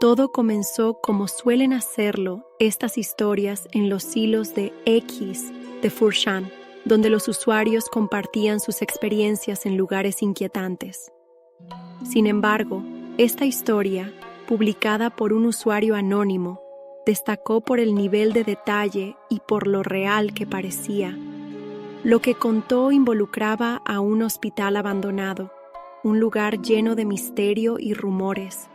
Todo comenzó como suelen hacerlo estas historias en los hilos de X de 4chan, donde los usuarios compartían sus experiencias en lugares inquietantes. Sin embargo, esta historia, publicada por un usuario anónimo, destacó por el nivel de detalle y por lo real que parecía. Lo que contó involucraba a un hospital abandonado, un lugar lleno de misterio y rumores,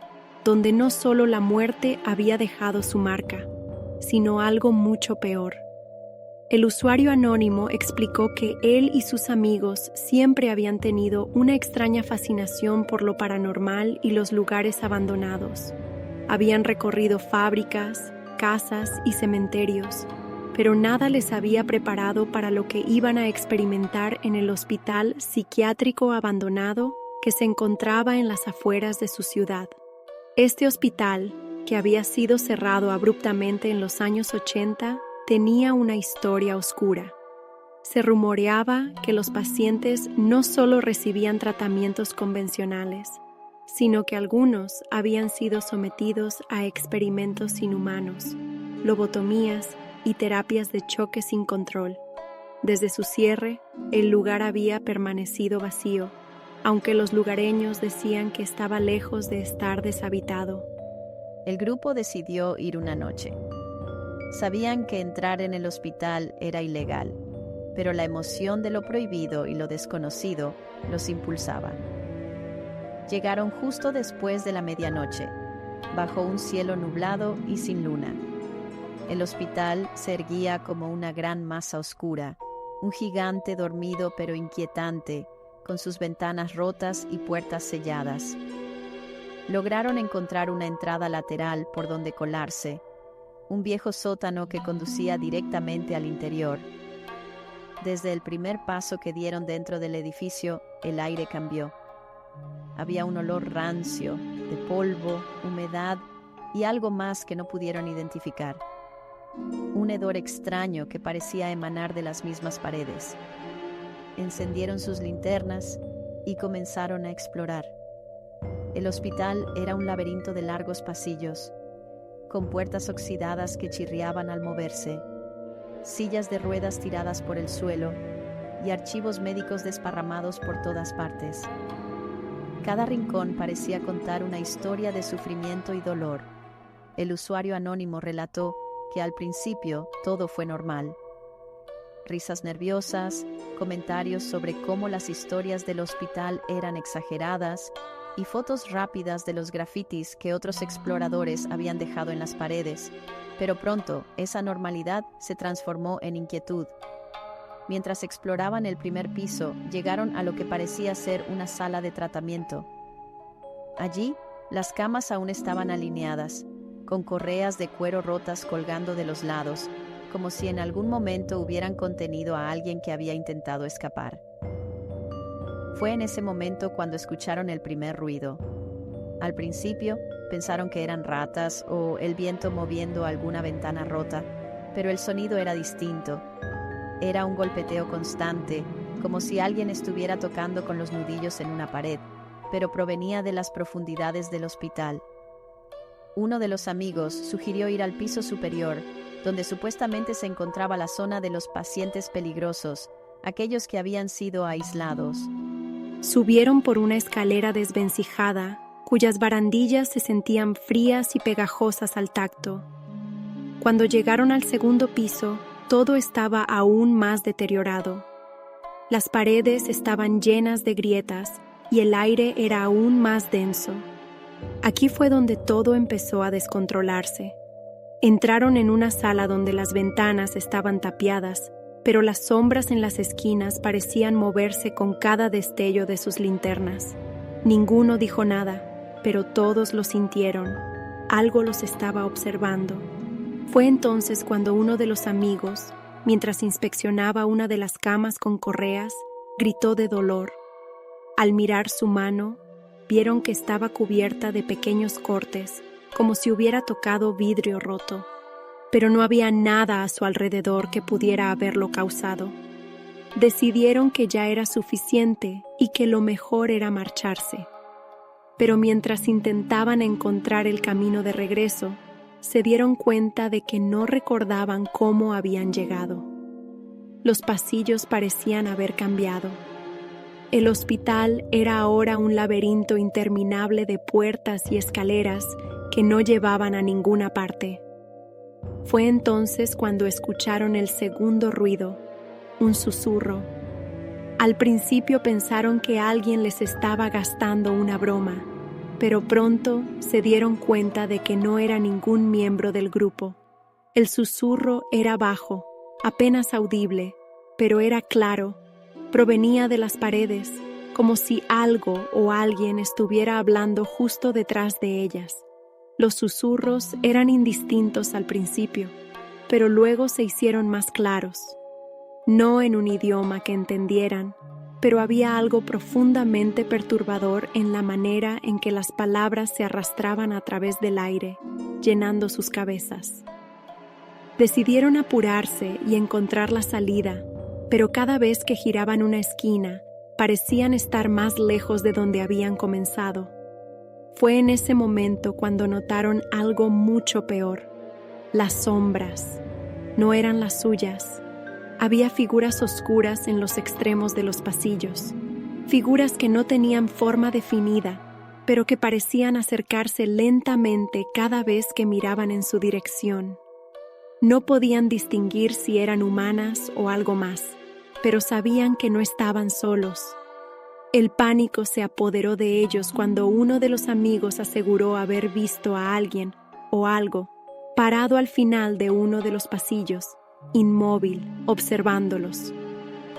donde no solo la muerte había dejado su marca, sino algo mucho peor. El usuario anónimo explicó que él y sus amigos siempre habían tenido una extraña fascinación por lo paranormal y los lugares abandonados. Habían recorrido fábricas, casas y cementerios, pero nada les había preparado para lo que iban a experimentar en el hospital psiquiátrico abandonado que se encontraba en las afueras de su ciudad. Este hospital, que había sido cerrado abruptamente en los años 80, tenía una historia oscura. Se rumoreaba que los pacientes no solo recibían tratamientos convencionales, sino que algunos habían sido sometidos a experimentos inhumanos, lobotomías y terapias de choque sin control. Desde su cierre, el lugar había permanecido vacío, aunque los lugareños decían que estaba lejos de estar deshabitado. El grupo decidió ir una noche. Sabían que entrar en el hospital era ilegal, pero la emoción de lo prohibido y lo desconocido los impulsaba. Llegaron justo después de la medianoche, bajo un cielo nublado y sin luna. El hospital se erguía como una gran masa oscura, un gigante dormido pero inquietante, con sus ventanas rotas y puertas selladas. Lograron encontrar una entrada lateral por donde colarse, un viejo sótano que conducía directamente al interior. Desde el primer paso que dieron dentro del edificio, el aire cambió. Había un olor rancio, de polvo, humedad y algo más que no pudieron identificar. Un hedor extraño que parecía emanar de las mismas paredes. Encendieron sus linternas y comenzaron a explorar. El hospital era un laberinto de largos pasillos, con puertas oxidadas que chirriaban al moverse, sillas de ruedas tiradas por el suelo y archivos médicos desparramados por todas partes. Cada rincón parecía contar una historia de sufrimiento y dolor. El usuario anónimo relató que al principio todo fue normal. Risas nerviosas, comentarios sobre cómo las historias del hospital eran exageradas y fotos rápidas de los grafitis que otros exploradores habían dejado en las paredes, pero pronto esa normalidad se transformó en inquietud. Mientras exploraban el primer piso, llegaron a lo que parecía ser una sala de tratamiento. Allí, las camas aún estaban alineadas, con correas de cuero rotas colgando de los lados, como si en algún momento hubieran contenido a alguien que había intentado escapar. Fue en ese momento cuando escucharon el primer ruido. Al principio, pensaron que eran ratas o el viento moviendo alguna ventana rota, pero el sonido era distinto. Era un golpeteo constante, como si alguien estuviera tocando con los nudillos en una pared, pero provenía de las profundidades del hospital. Uno de los amigos sugirió ir al piso superior, donde supuestamente se encontraba la zona de los pacientes peligrosos, aquellos que habían sido aislados. Subieron por una escalera desvencijada, cuyas barandillas se sentían frías y pegajosas al tacto. Cuando llegaron al segundo piso, todo estaba aún más deteriorado. Las paredes estaban llenas de grietas y el aire era aún más denso. Aquí fue donde todo empezó a descontrolarse. Entraron en una sala donde las ventanas estaban tapiadas, pero las sombras en las esquinas parecían moverse con cada destello de sus linternas. Ninguno dijo nada, pero todos lo sintieron. Algo los estaba observando. Fue entonces cuando uno de los amigos, mientras inspeccionaba una de las camas con correas, gritó de dolor. Al mirar su mano, vieron que estaba cubierta de pequeños cortes, como si hubiera tocado vidrio roto. Pero no había nada a su alrededor que pudiera haberlo causado. Decidieron que ya era suficiente y que lo mejor era marcharse. pero mientras intentaban encontrar el camino de regreso, se dieron cuenta de que no recordaban cómo habían llegado. Los pasillos parecían haber cambiado. El hospital era ahora un laberinto interminable de puertas y escaleras que no llevaban a ninguna parte. Fue entonces cuando escucharon el segundo ruido, un susurro. Al principio pensaron que alguien les estaba gastando una broma, pero pronto se dieron cuenta de que no era ningún miembro del grupo. El susurro era bajo, apenas audible, pero era claro. Provenía de las paredes, como si algo o alguien estuviera hablando justo detrás de ellas. Los susurros eran indistintos al principio, pero luego se hicieron más claros. No en un idioma que entendieran, pero había algo profundamente perturbador en la manera en que las palabras se arrastraban a través del aire, llenando sus cabezas. Decidieron apurarse y encontrar la salida, pero cada vez que giraban una esquina, parecían estar más lejos de donde habían comenzado. Fue en ese momento cuando notaron algo mucho peor. Las sombras. No eran las suyas. Había figuras oscuras en los extremos de los pasillos, figuras que no tenían forma definida, pero que parecían acercarse lentamente cada vez que miraban en su dirección. No podían distinguir si eran humanas o algo más, pero sabían que no estaban solos. El pánico se apoderó de ellos cuando uno de los amigos aseguró haber visto a alguien o algo parado al final de uno de los pasillos, inmóvil, observándolos.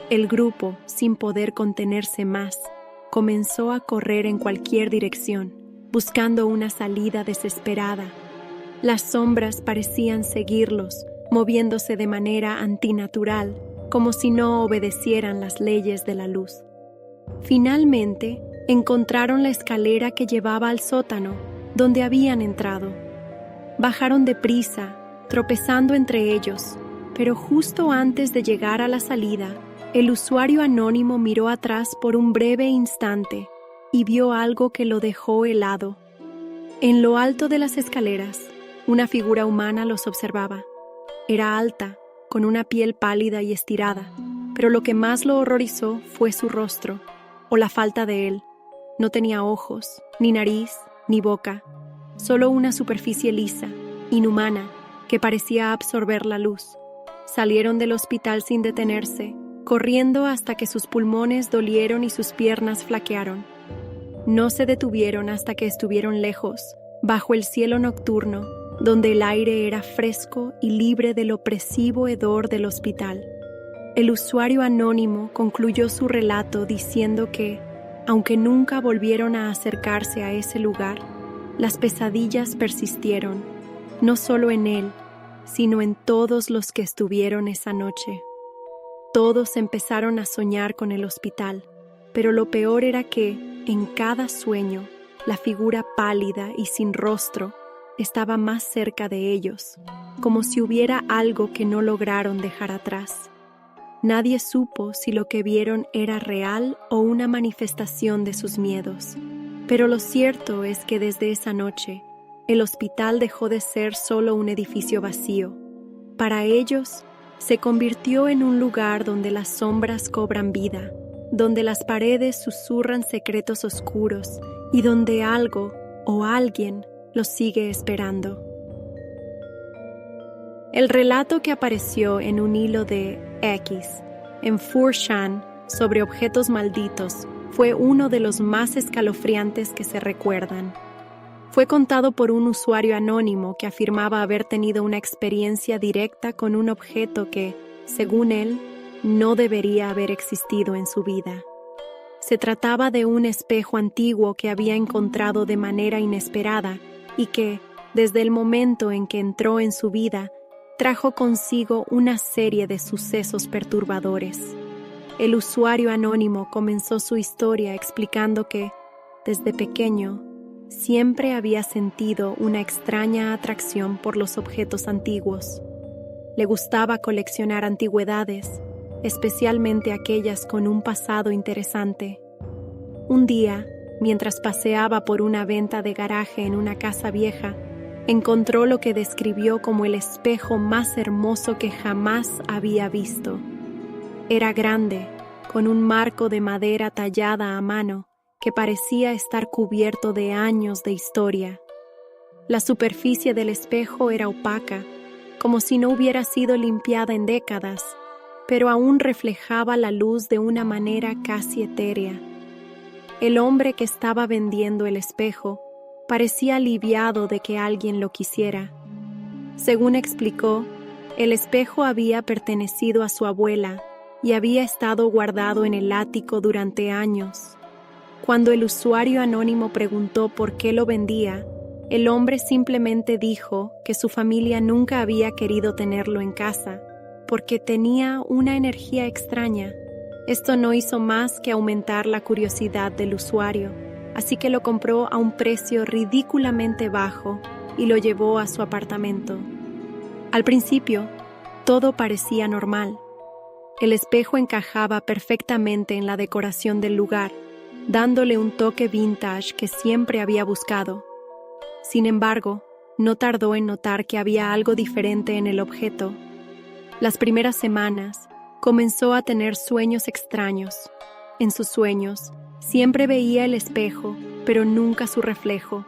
El grupo, sin poder contenerse más, comenzó a correr en cualquier dirección, buscando una salida desesperada. Las sombras parecían seguirlos, moviéndose de manera antinatural, como si no obedecieran las leyes de la luz. Finalmente, encontraron la escalera que llevaba al sótano, donde habían entrado. Bajaron deprisa, tropezando entre ellos, pero justo antes de llegar a la salida, el usuario anónimo miró atrás por un breve instante y vio algo que lo dejó helado. En lo alto de las escaleras, una figura humana los observaba. Era alta, con una piel pálida y estirada, pero lo que más lo horrorizó fue su rostro, o la falta de él. No tenía ojos, ni nariz, ni boca, solo una superficie lisa, inhumana, que parecía absorber la luz. Salieron del hospital sin detenerse, corriendo hasta que sus pulmones dolieron y sus piernas flaquearon. No se detuvieron hasta que estuvieron lejos, bajo el cielo nocturno, donde el aire era fresco y libre del opresivo hedor del hospital. El usuario anónimo concluyó su relato diciendo que, aunque nunca volvieron a acercarse a ese lugar, las pesadillas persistieron, no solo en él, sino en todos los que estuvieron esa noche. Todos empezaron a soñar con el hospital, pero lo peor era que, en cada sueño, la figura pálida y sin rostro estaba más cerca de ellos, como si hubiera algo que no lograron dejar atrás. Nadie supo si lo que vieron era real o una manifestación de sus miedos, pero lo cierto es que desde esa noche, el hospital dejó de ser solo un edificio vacío. Para ellos, se convirtió en un lugar donde las sombras cobran vida, donde las paredes susurran secretos oscuros y donde algo o alguien los sigue esperando. El relato que apareció en un hilo de X en 4chan sobre objetos malditos fue uno de los más escalofriantes que se recuerdan. Fue contado por un usuario anónimo que afirmaba haber tenido una experiencia directa con un objeto que, según él, no debería haber existido en su vida. Se trataba de un espejo antiguo que había encontrado de manera inesperada y que, desde el momento en que entró en su vida, trajo consigo una serie de sucesos perturbadores. El usuario anónimo comenzó su historia explicando que, desde pequeño, siempre había sentido una extraña atracción por los objetos antiguos. Le gustaba coleccionar antigüedades, especialmente aquellas con un pasado interesante. Un día, mientras paseaba por una venta de garaje en una casa vieja, encontró lo que describió como el espejo más hermoso que jamás había visto. Era grande, con un marco de madera tallada a mano que parecía estar cubierto de años de historia. La superficie del espejo era opaca, como si no hubiera sido limpiada en décadas, pero aún reflejaba la luz de una manera casi etérea. El hombre que estaba vendiendo el espejo parecía aliviado de que alguien lo quisiera. Según explicó, el espejo había pertenecido a su abuela y había estado guardado en el ático durante años. Cuando el usuario anónimo preguntó por qué lo vendía, el hombre simplemente dijo que su familia nunca había querido tenerlo en casa, porque tenía una energía extraña. Esto no hizo más que aumentar la curiosidad del usuario, así que lo compró a un precio ridículamente bajo y lo llevó a su apartamento. Al principio, todo parecía normal. El espejo encajaba perfectamente en la decoración del lugar, dándole un toque vintage que siempre había buscado. Sin embargo, no tardó en notar que había algo diferente en el objeto. Las primeras semanas, comenzó a tener sueños extraños. En sus sueños, siempre veía el espejo, pero nunca su reflejo.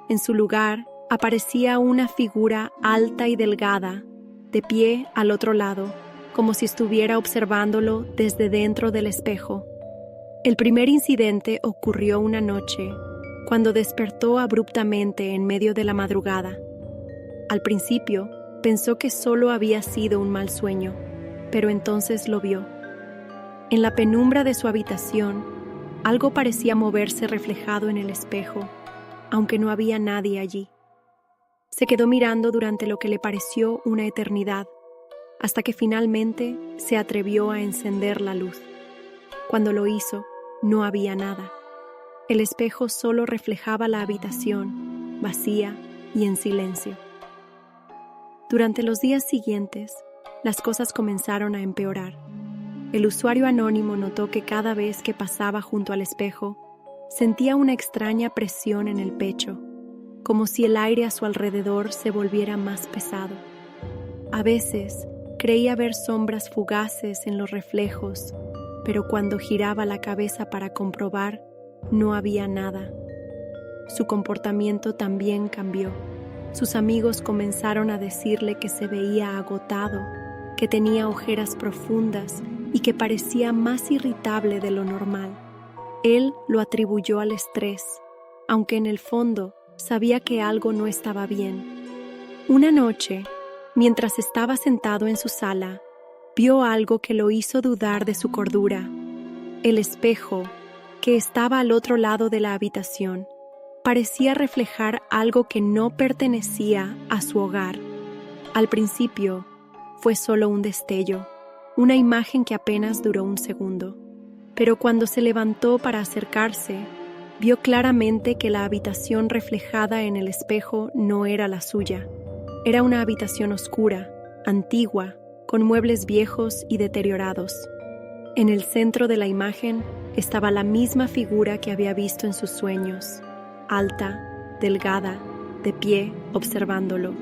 En su lugar, aparecía una figura alta y delgada, de pie al otro lado, como si estuviera observándolo desde dentro del espejo. El primer incidente ocurrió una noche, cuando despertó abruptamente en medio de la madrugada. Al principio, pensó que solo había sido un mal sueño, pero entonces lo vio. En la penumbra de su habitación, algo parecía moverse reflejado en el espejo, aunque no había nadie allí. Se quedó mirando durante lo que le pareció una eternidad, hasta que finalmente se atrevió a encender la luz. Cuando lo hizo, no había nada. El espejo solo reflejaba la habitación, vacía y en silencio. Durante los días siguientes, las cosas comenzaron a empeorar. El usuario anónimo notó que cada vez que pasaba junto al espejo, sentía una extraña presión en el pecho, como si el aire a su alrededor se volviera más pesado. A veces, creía ver sombras fugaces en los reflejos, pero cuando giraba la cabeza para comprobar, no había nada. Su comportamiento también cambió. Sus amigos comenzaron a decirle que se veía agotado, que tenía ojeras profundas y que parecía más irritable de lo normal. Él lo atribuyó al estrés, aunque en el fondo sabía que algo no estaba bien. Una noche, mientras estaba sentado en su sala, vio algo que lo hizo dudar de su cordura. El espejo, que estaba al otro lado de la habitación, parecía reflejar algo que no pertenecía a su hogar. Al principio, fue solo un destello, una imagen que apenas duró un segundo. Pero cuando se levantó para acercarse, vio claramente que la habitación reflejada en el espejo no era la suya. Era una habitación oscura, antigua, con muebles viejos y deteriorados. En el centro de la imagen estaba la misma figura que había visto en sus sueños, alta, delgada, de pie, observándolo.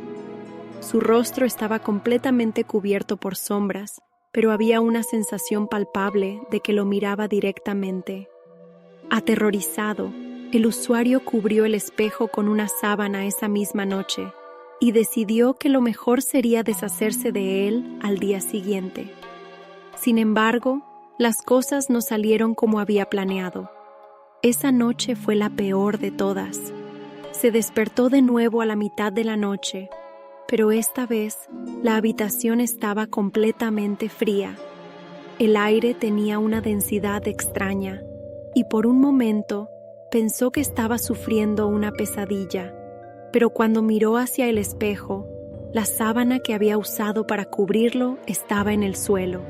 Su rostro estaba completamente cubierto por sombras, pero había una sensación palpable de que lo miraba directamente. Aterrorizado, el usuario cubrió el espejo con una sábana esa misma noche y decidió que lo mejor sería deshacerse de él al día siguiente. Sin embargo, las cosas no salieron como había planeado. Esa noche fue la peor de todas. Se despertó de nuevo a la mitad de la noche, pero esta vez la habitación estaba completamente fría. El aire tenía una densidad extraña y por un momento pensó que estaba sufriendo una pesadilla, pero cuando miró hacia el espejo, la sábana que había usado para cubrirlo estaba en el suelo.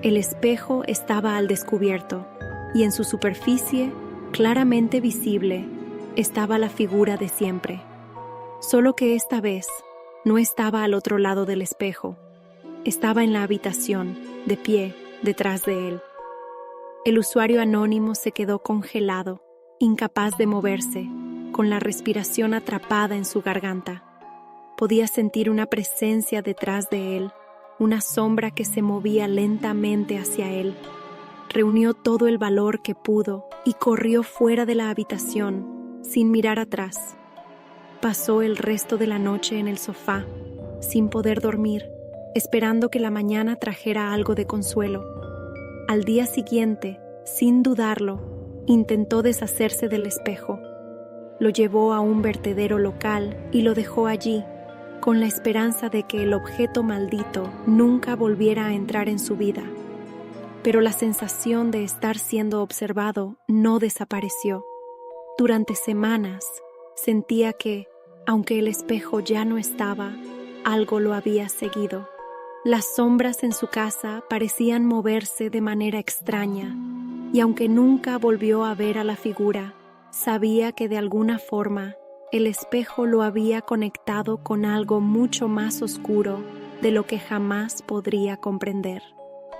El espejo estaba al descubierto y en su superficie, claramente visible, estaba la figura de siempre. Solo que esta vez no estaba al otro lado del espejo. Estaba en la habitación, de pie, detrás de él. El usuario anónimo se quedó congelado, incapaz de moverse, con la respiración atrapada en su garganta. Podía sentir una presencia detrás de él, una sombra que se movía lentamente hacia él. Reunió todo el valor que pudo y corrió fuera de la habitación, sin mirar atrás. Pasó el resto de la noche en el sofá, sin poder dormir, esperando que la mañana trajera algo de consuelo. Al día siguiente, sin dudarlo, intentó deshacerse del espejo. Lo llevó a un vertedero local y lo dejó allí, con la esperanza de que el objeto maldito nunca volviera a entrar en su vida. Pero la sensación de estar siendo observado no desapareció. Durante semanas sentía que, aunque el espejo ya no estaba, algo lo había seguido. Las sombras en su casa parecían moverse de manera extraña, y aunque nunca volvió a ver a la figura, sabía que de alguna forma el espejo lo había conectado con algo mucho más oscuro de lo que jamás podría comprender.